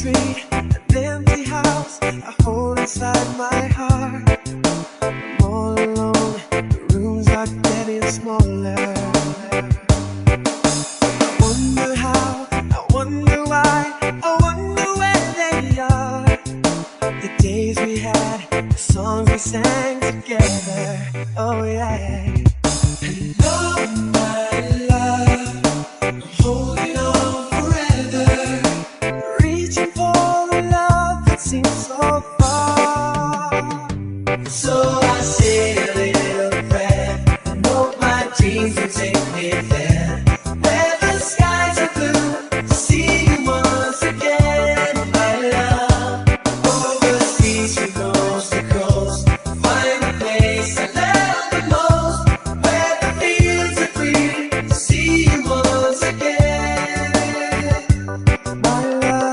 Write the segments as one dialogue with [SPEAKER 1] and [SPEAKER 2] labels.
[SPEAKER 1] street, an empty house I hold inside my heart. I'm all alone, the rooms are getting smaller. I wonder how, I wonder why, I wonder where they are. The days we had, the songs we sang together. Oh yeah. Hello, my love, I'm holding on forever, reaching for a love that seems so far. So I say a little prayer and hope my dreams will take me there, where the skies are blue, to see you once again, my love. Overseas from coast to coast, find a place I love the most, where the fields are free, to see you once again, my love.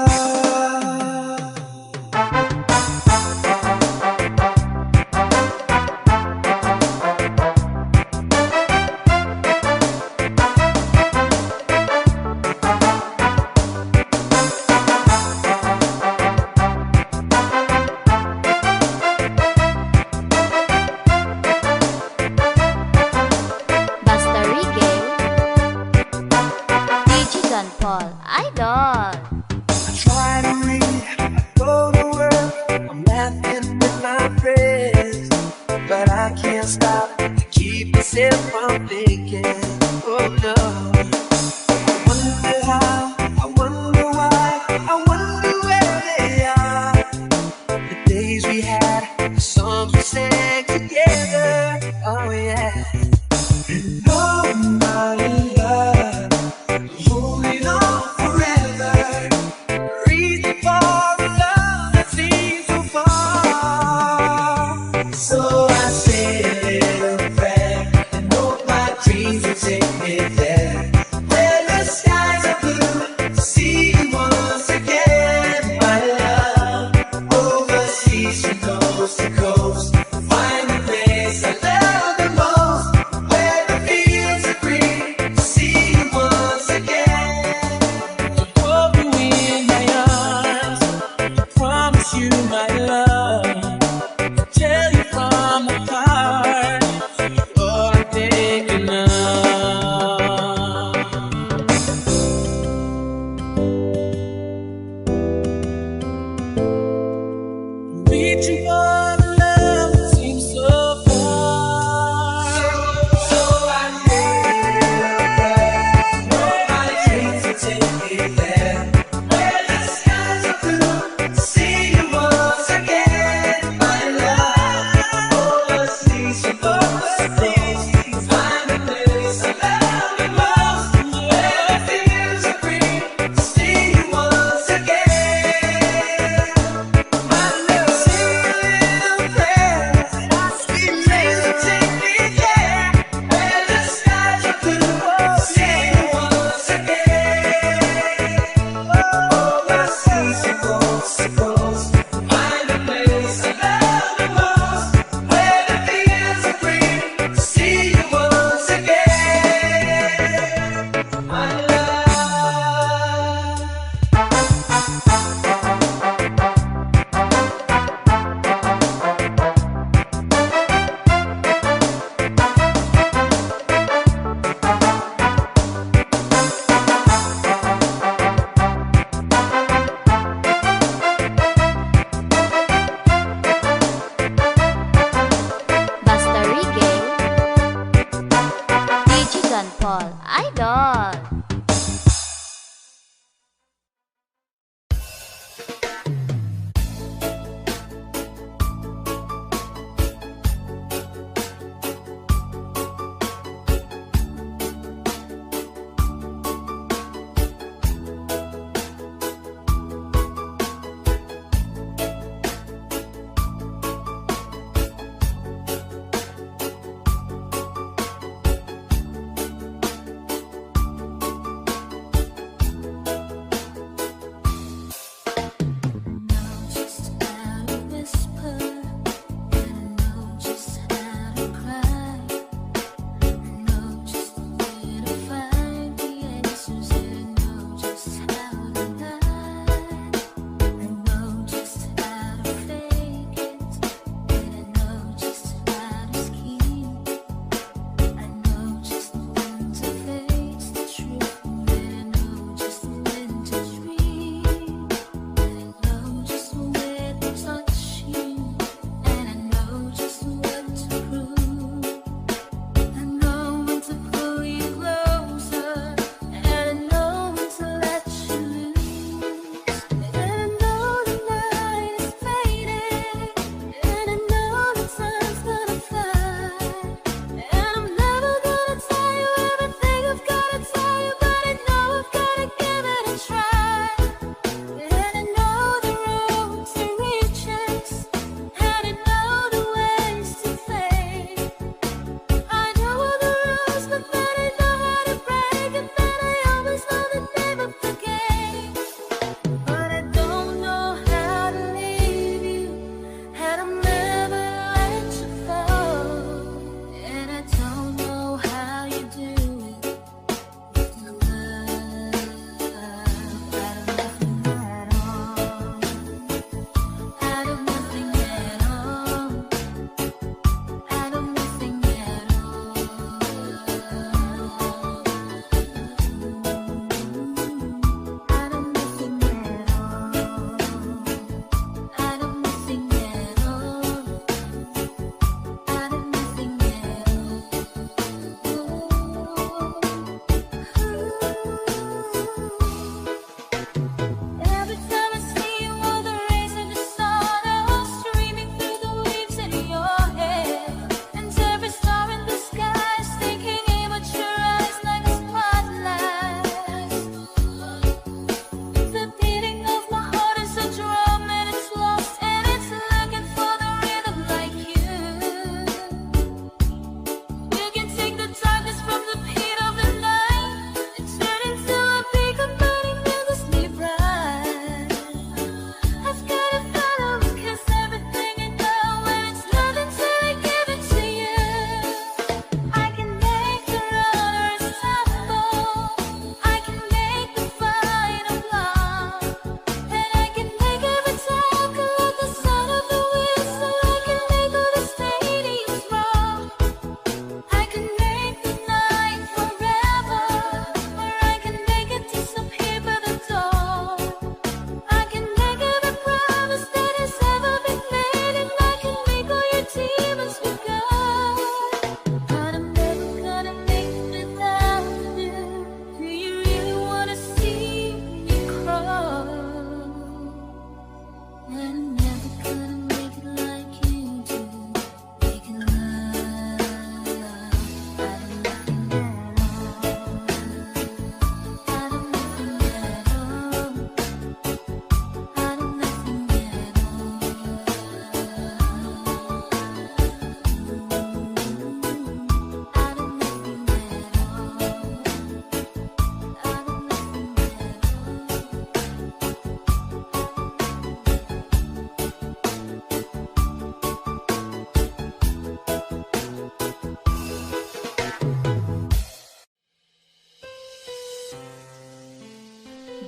[SPEAKER 2] Basta Reggae, DJ Don Paul, Idol.
[SPEAKER 1] I try to read, I go to work, I'm laughing with my friends, but I can't stop to keep myself from thinking. Oh no. I wonder how, I wonder why, I wonder where they are. The days we had, the songs we sang together. Oh yeah. Oh my love, holding on forever, reaching for a love that seems so far. So I say a little prayer and hope my dreams will take me there, where the skies are blue, to see you once again, my love. Overseas from coast to coast, find the place I love the most,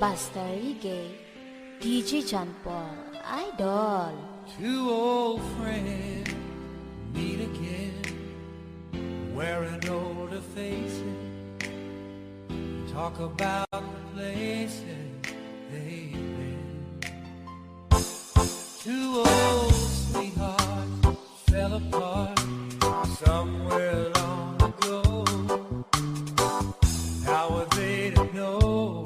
[SPEAKER 2] Basta Reggae, DJ John Paul, Idol.
[SPEAKER 1] Two old friends meet again, wearing older faces, talk about the places they've been. Two old sweethearts fell apart somewhere long ago. How were they to know?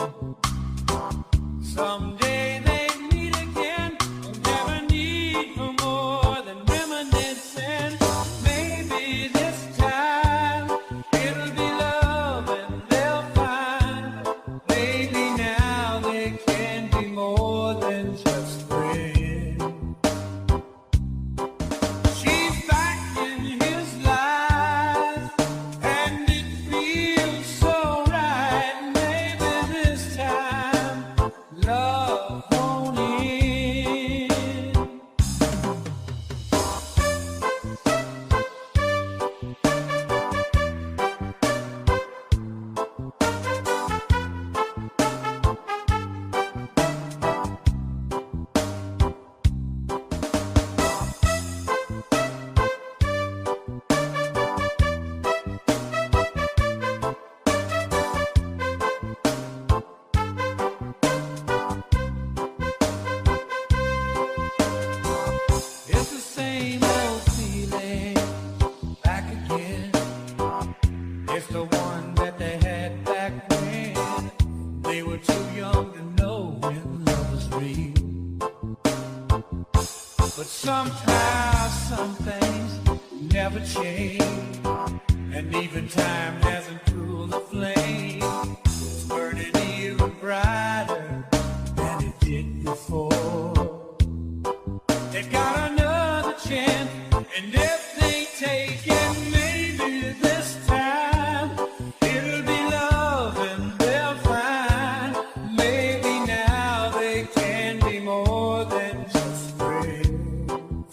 [SPEAKER 1] Someday they'd meet again. Never need for more than reminiscing. Maybe this time it'll be love and they'll find. Maybe now they can be more than just friends. She's back in his life and it feels so right. Maybe this time love won't end. It's the same old feeling back again. It's the one that they had back when they were too young to know when love was real. But somehow some things never change, and even time hasn't cooled the flame. It's burning even brighter than it did before. They got another chance, and if they take it, maybe this time it'll be love and they'll find. Maybe now they can be more than just friends.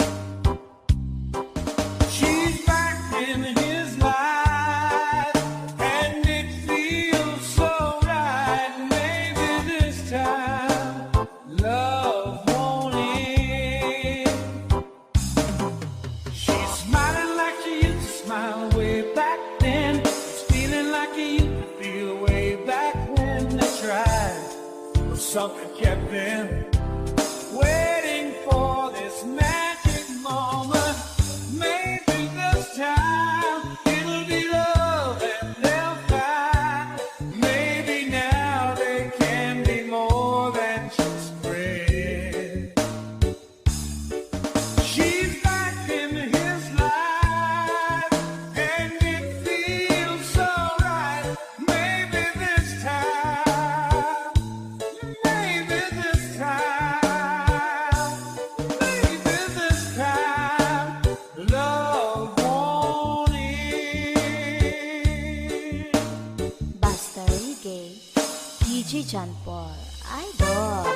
[SPEAKER 1] She's back in his life, and it feels so right. Maybe this time love won't end. She's smiling like she used to smile way back then. It's feeling like he used to feel way back when they tried. But something kept them waiting for this magic moment. Maybe this time it'll be love and they'll find. Maybe now they can be more than just friends. She's back in his life, and it feels so right. Maybe this time, maybe this time, maybe this time, love won't end.
[SPEAKER 2] Basta Reggae, DJ John Paul, Idol.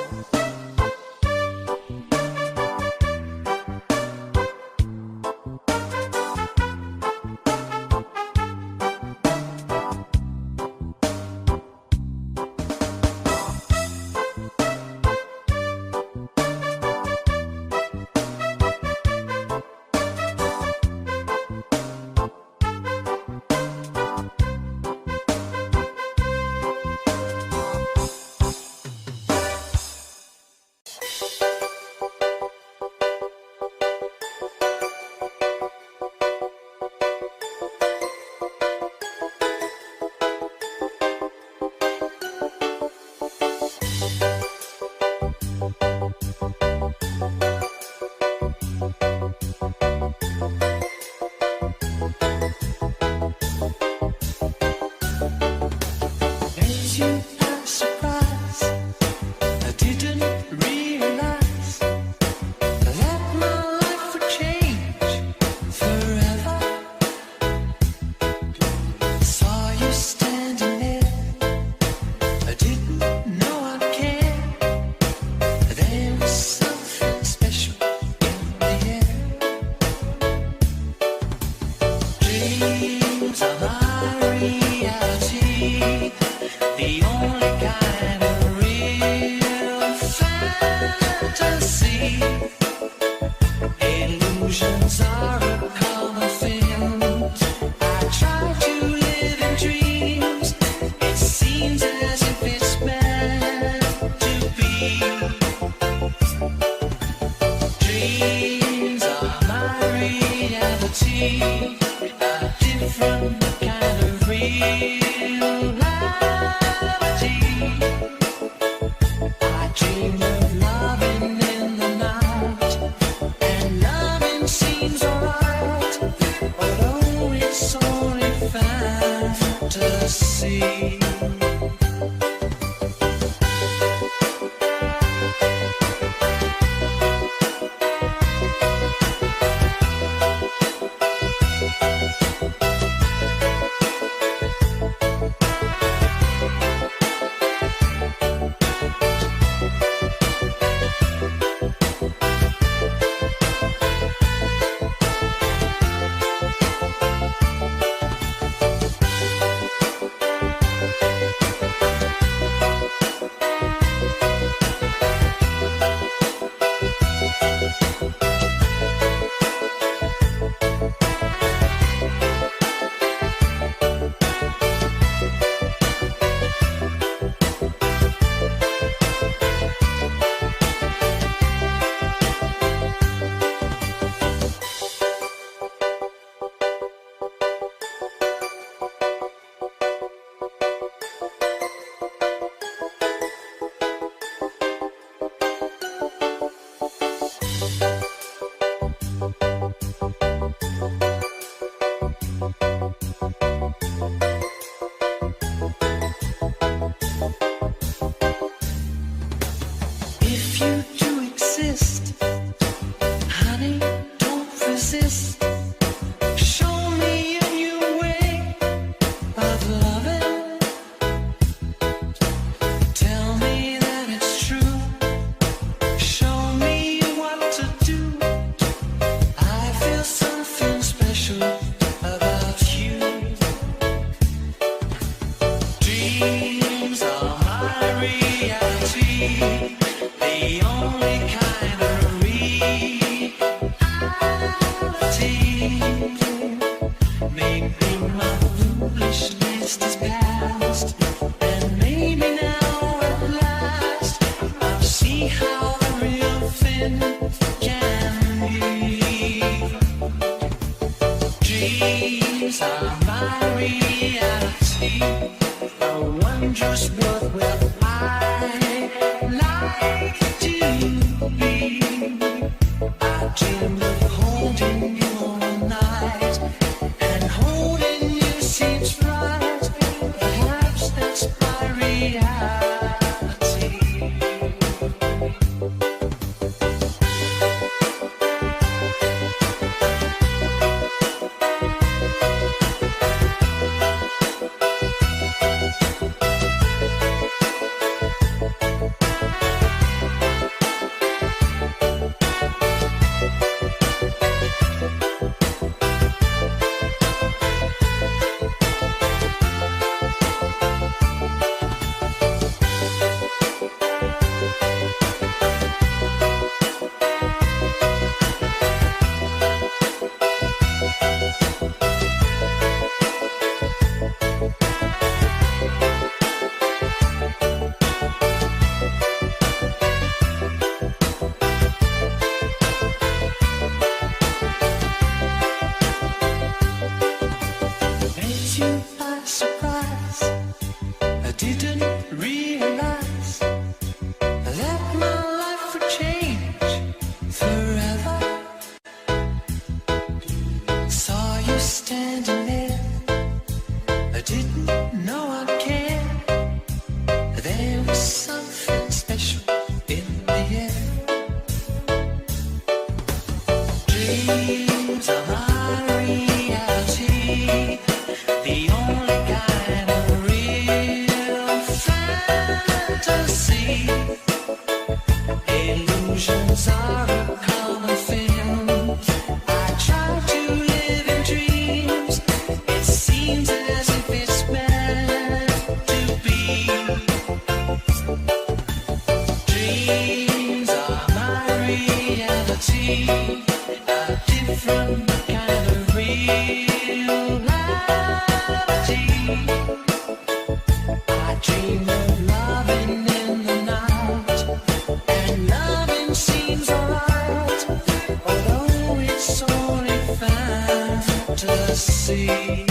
[SPEAKER 1] see.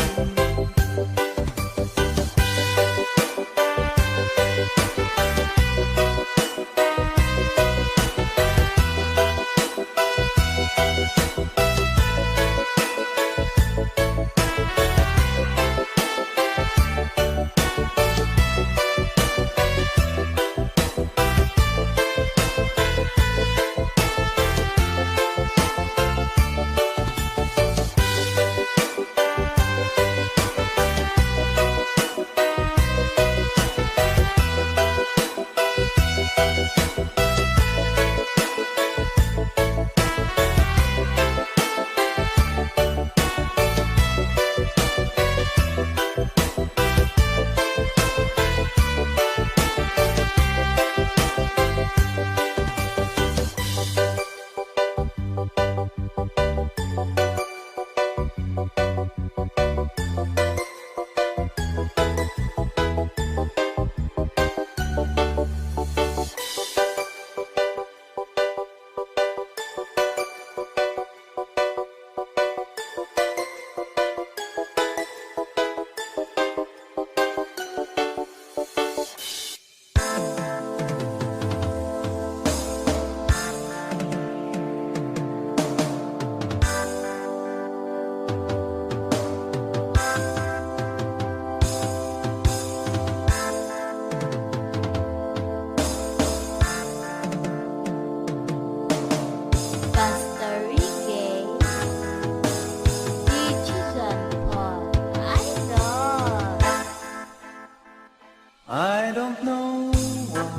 [SPEAKER 1] I don't know why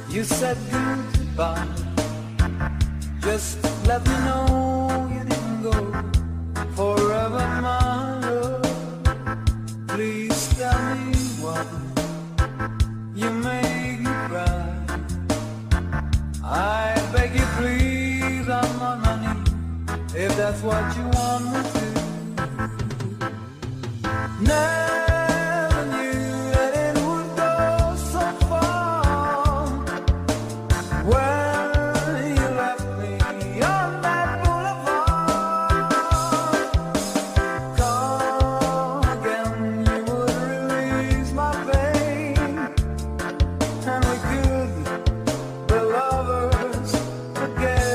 [SPEAKER 1] you said goodbye. Just let me know you didn't go forever, my love. Please tell me why you make me cry. I beg you please, I'm on my knees, if that's what you want me to. Never knew that it would go so far. When you left me on that boulevard, come again, you would release my pain, and we could be lovers again.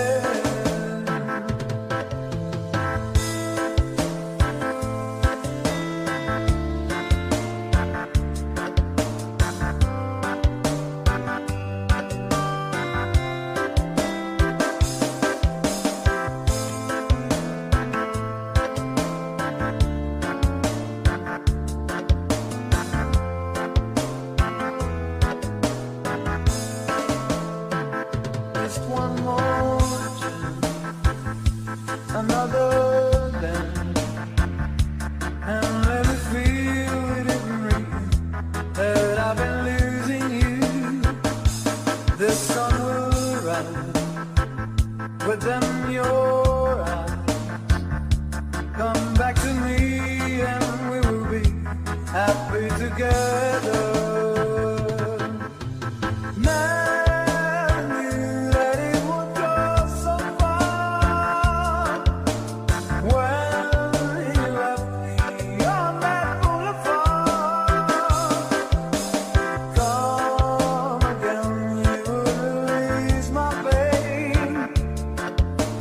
[SPEAKER 1] Just one more chance, another dance, and let me feel it in me that I've been losing you. The sun will rise with them your eyes. Come back to me and we will be happy together. Never knew that it would go so far. When you left me on that boulevard, come again, you would release my pain,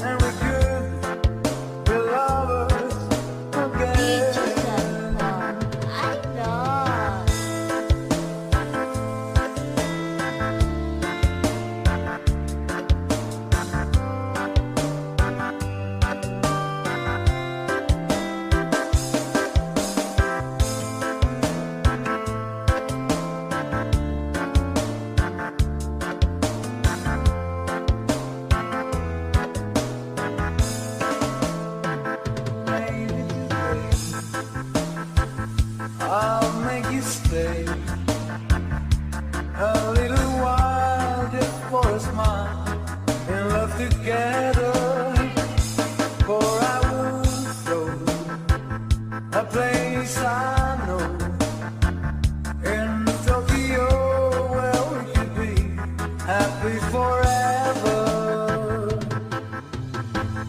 [SPEAKER 1] and we could be lovers again.
[SPEAKER 2] I love.
[SPEAKER 1] Maybe today I'll make you stay a little while just for a smile and love together. For I will show a place I know in Tokyo where we could be happy forever.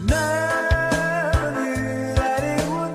[SPEAKER 1] Never knew that it would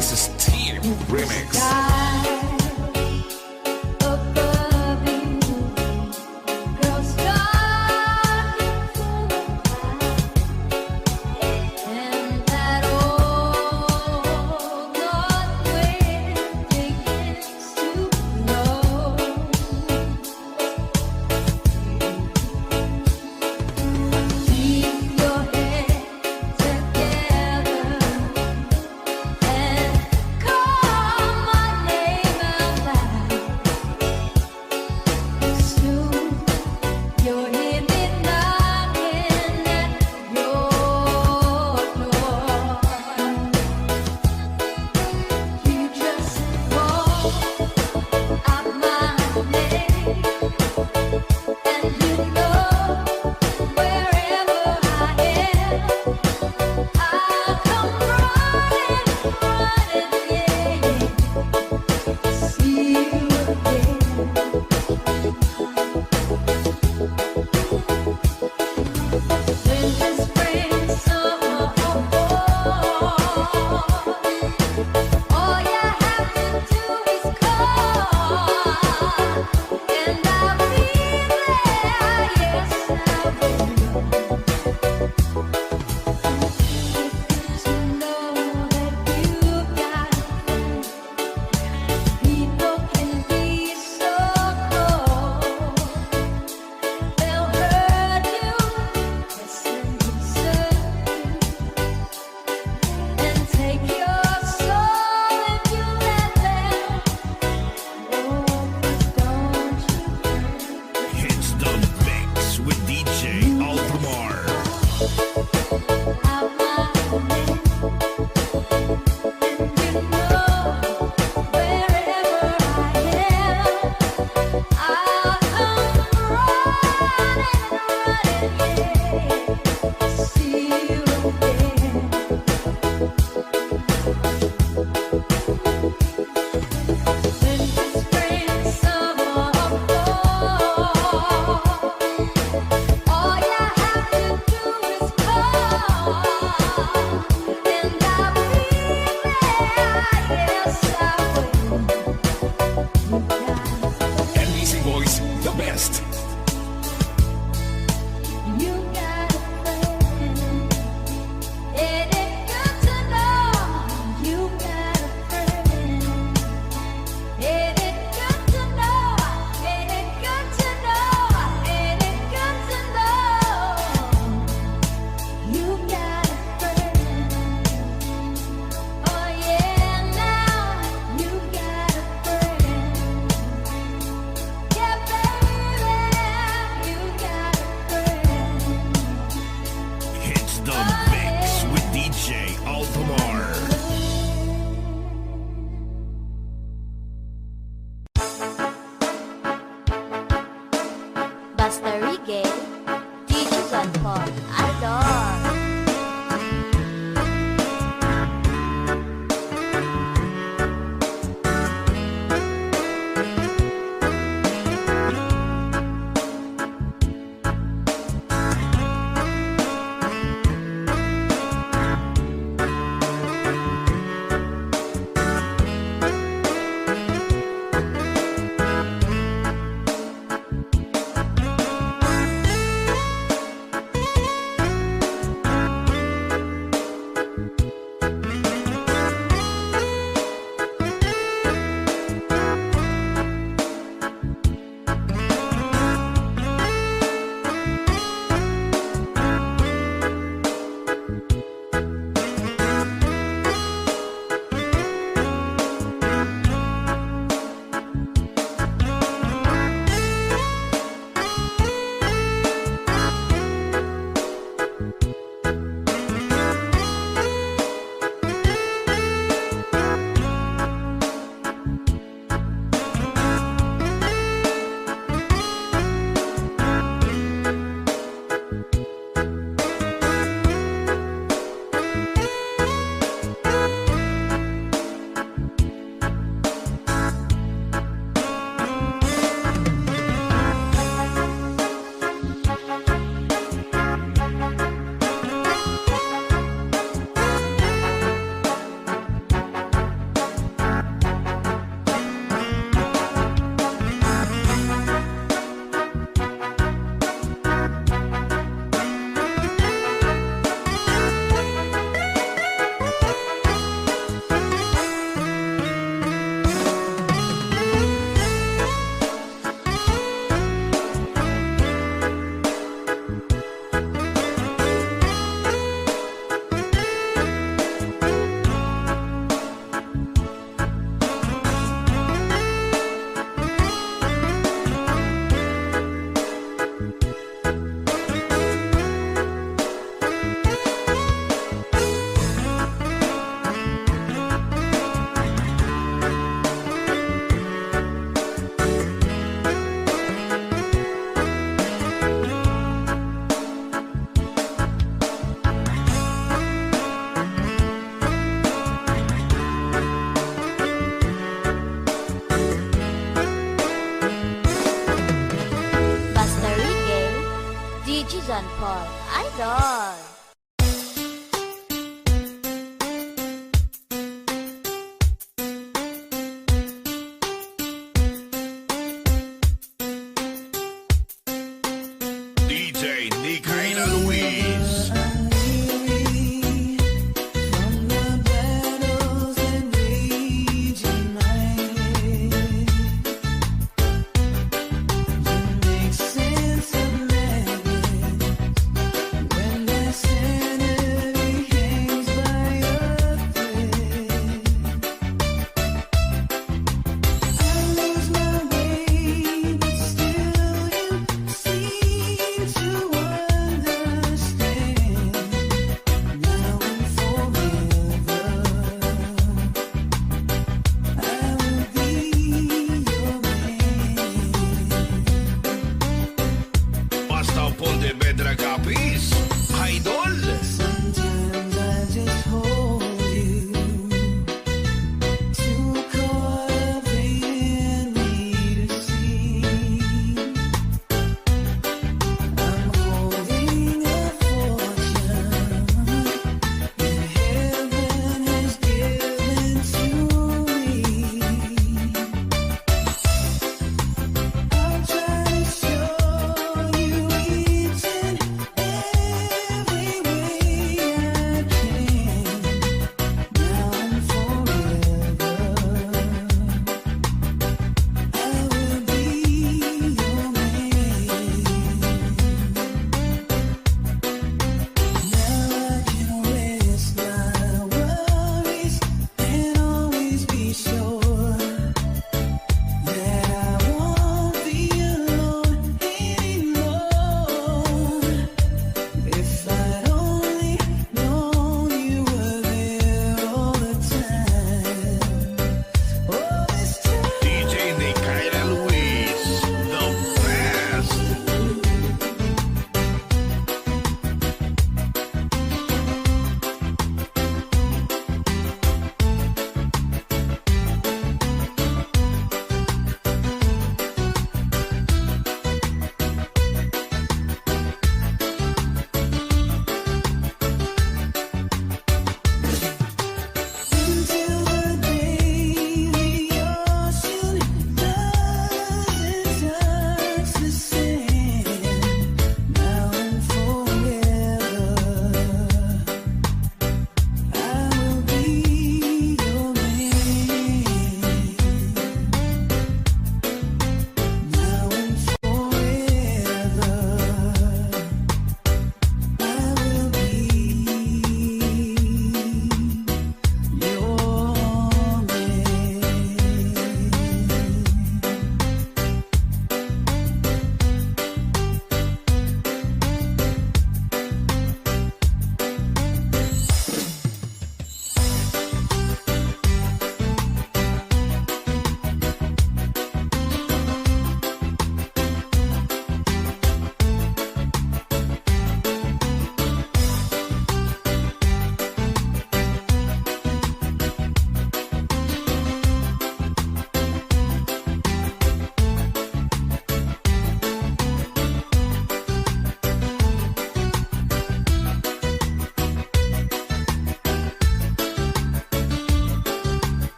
[SPEAKER 3] This is Team Remix.
[SPEAKER 2] Rasta Reggae, teaches on for Adore.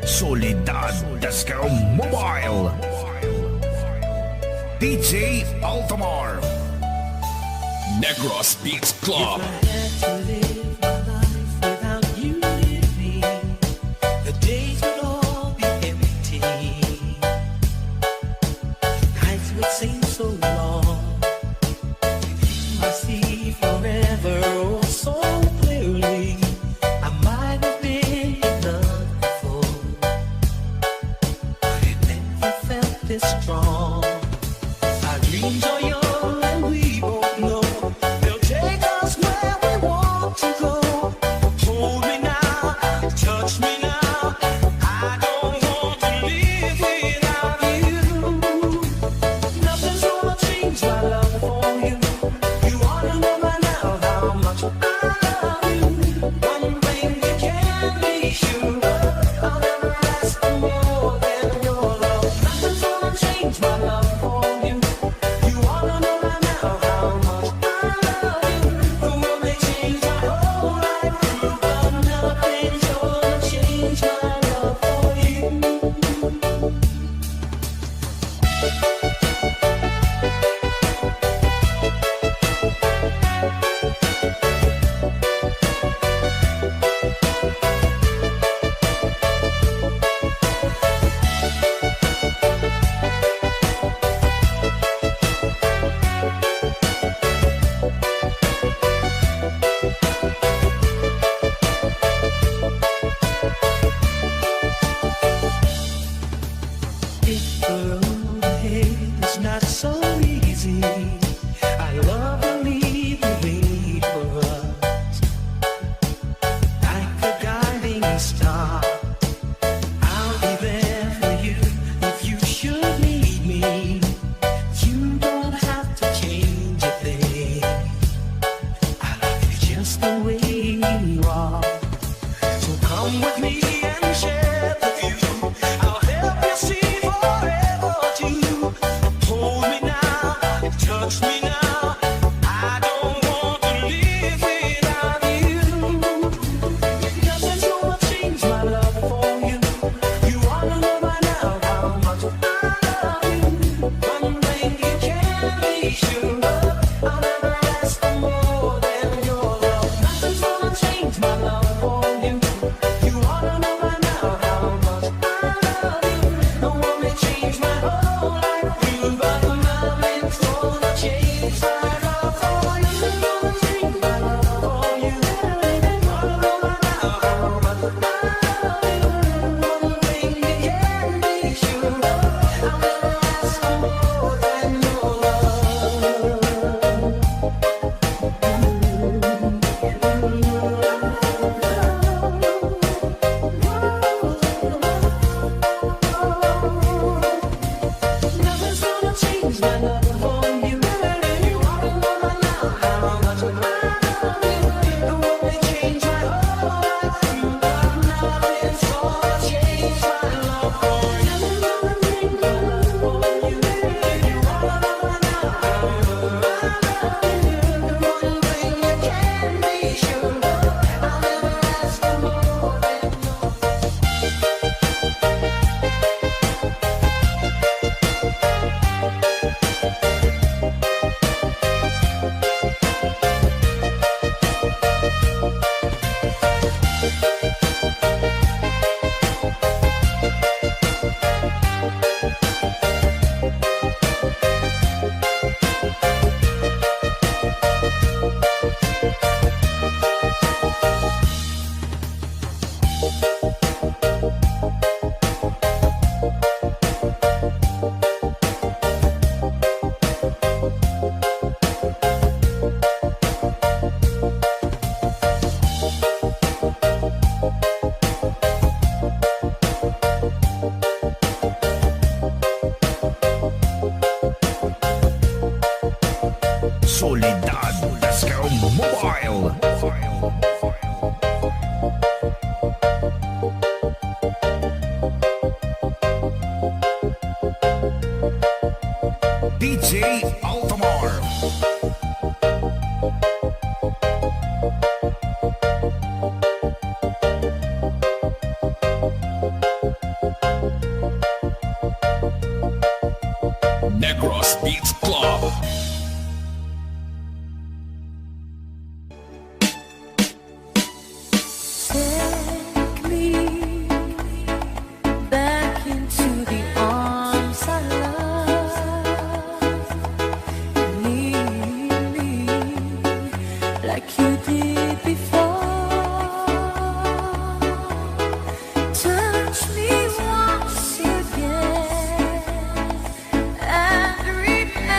[SPEAKER 3] Solidad Disco Mobile. DJ Altamar. Negros Beats Club.
[SPEAKER 1] If I had to live my life without you living, the days would all be empty. Nights would seem so long. I see forever oh so clearly. I might have been in love before, but it never felt this strong. Our dreams are young and we both know they'll take us where we want to go. Hold me now, touch me now. I don't want to live without you. Nothing's gonna change my love for you. You ought to know by now how much I love you. One thing you can be sure of, I'll never ask for more than your love. Nothing's gonna change my love for you. You ought to know by now how much I love you. The world may change my whole life through, but nothing's gonna change my love for you. If the road ahead is not so easy, I love to leave the way for us. Like a guiding star, I'll be there for you if you should need me. You don't have to change a thing. I love you just the way you are. So come with me and share the view. I'll help you see forever too. Hold me now, touch me now. I don't want to live without you. Nothing's gonna change my love for you. You ought to know by now how much I love you. One thing you can be sure of, I'll never ask for more than your love. Nothing's gonna change my love for you. You ought to know by now how much I love you. No one may change my whole life through, but nothing's gonna change my love for you. Gonna change my love for you. You ought to know by now how much I love you. One thing you can be sure of, I'll never ask for more than your love. Nothing's gonna change my love for you. You ought to know by now how much I love you. The world may change my whole life through, but nothing's gonna change my love for you. Nothing's gonna change my love for you. You ought to know by now how much I love you. The one thing you can be sure of, I'll never ask for more than your
[SPEAKER 3] Solidad Disco Mobile. DJ Altamar. Negros Beats Club.
[SPEAKER 4] Take me back into the arms I love. Leave me like you did before. Touch me once again and repair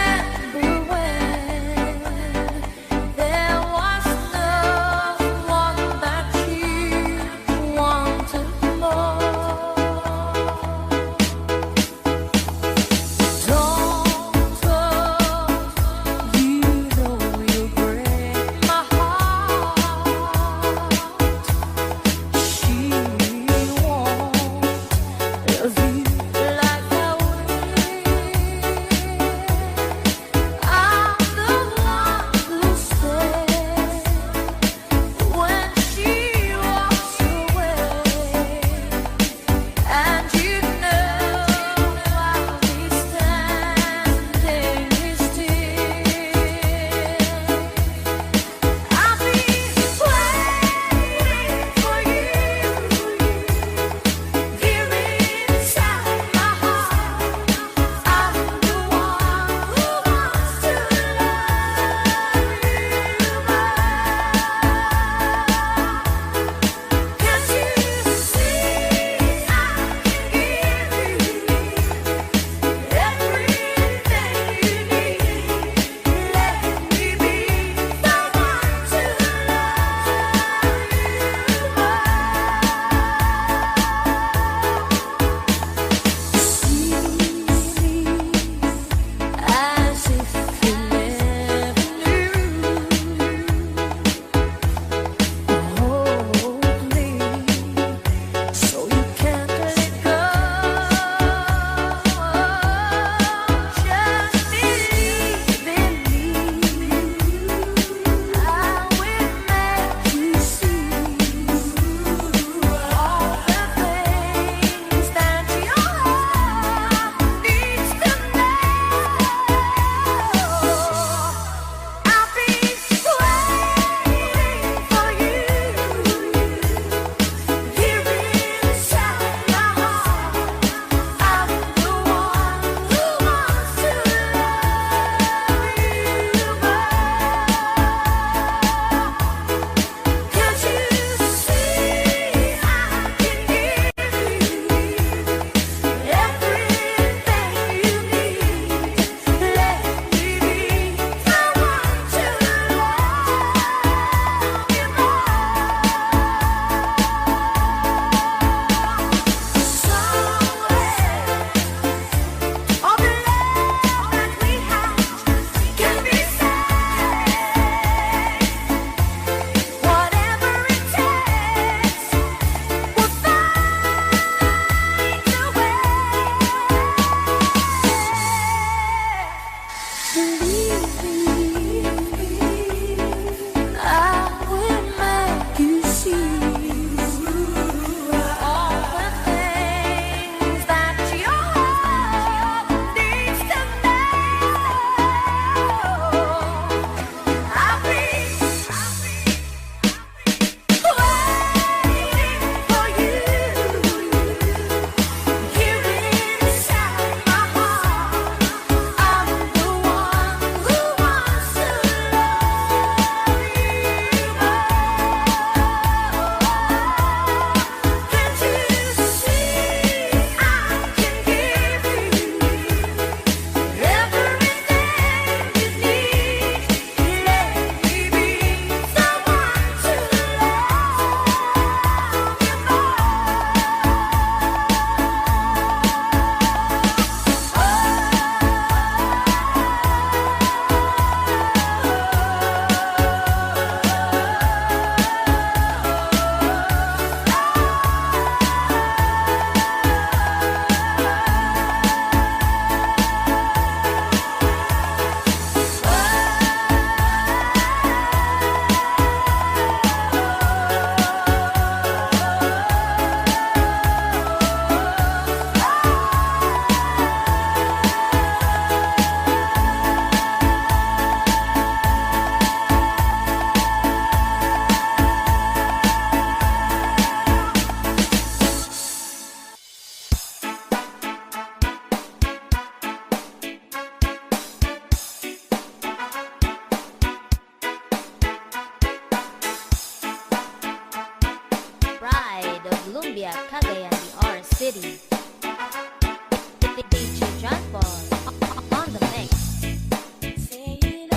[SPEAKER 2] Kage and the R City. DJ John Paul on the mix.
[SPEAKER 4] Saying I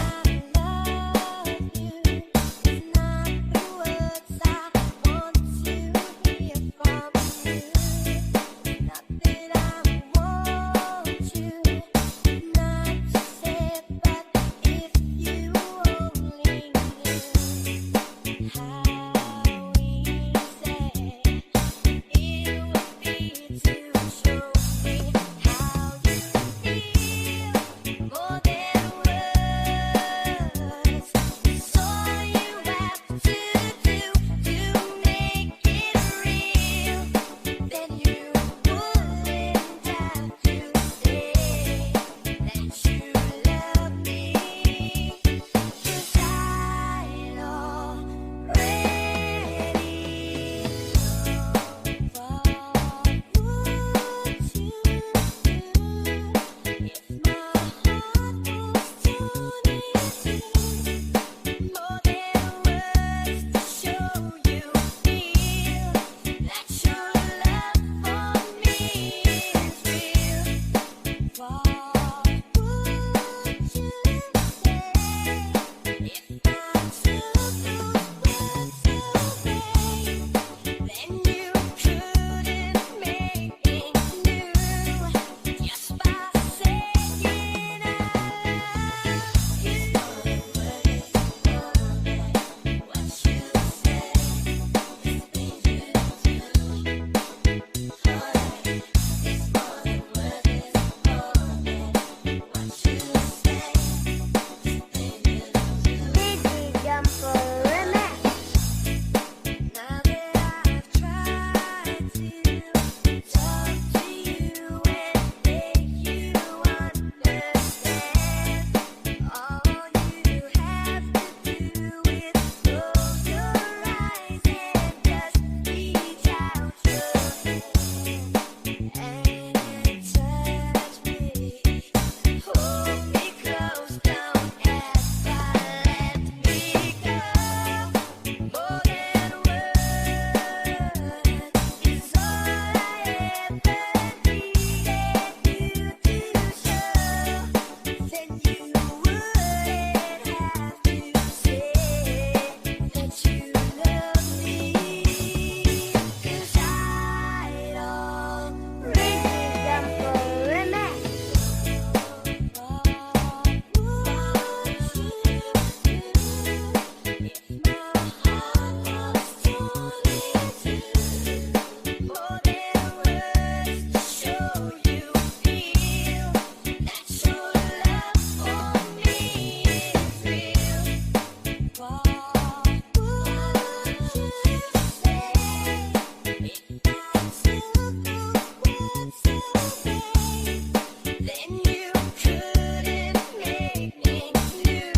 [SPEAKER 4] love you is not the words I want to hear from you. Not that I want you not to say, but if you only knew how easy it would be to show me how you feel more than words. It's all you have to do to make it real. Then you wouldn't have to say that you love me, 'cause I'd already know what would you do if my heart was torn in two. More than words to show you feel that your love for me is real. What would you say if I took those words away? Then you couldn't make me new just by saying I love you. What you say is things you do. It's more than words, it's more than what you say is things you do. Now that I've tried to talk to you and make you understand, all you have to do is close your eyes and just reach out your hand and touch me. Hold me close, don't ask, let me go. More than words is all I ever needed you to show. Then you wouldn't have to say that you love me, 'cause I'd already then you couldn't make me new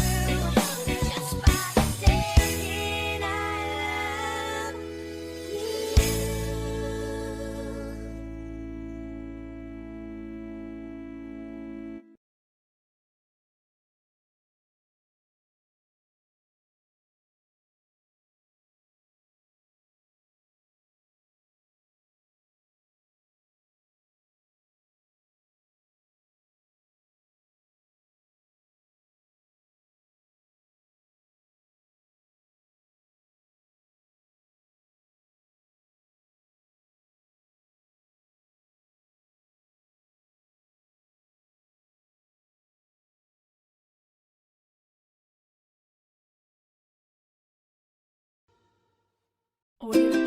[SPEAKER 4] just by saying I love you.
[SPEAKER 5] Audio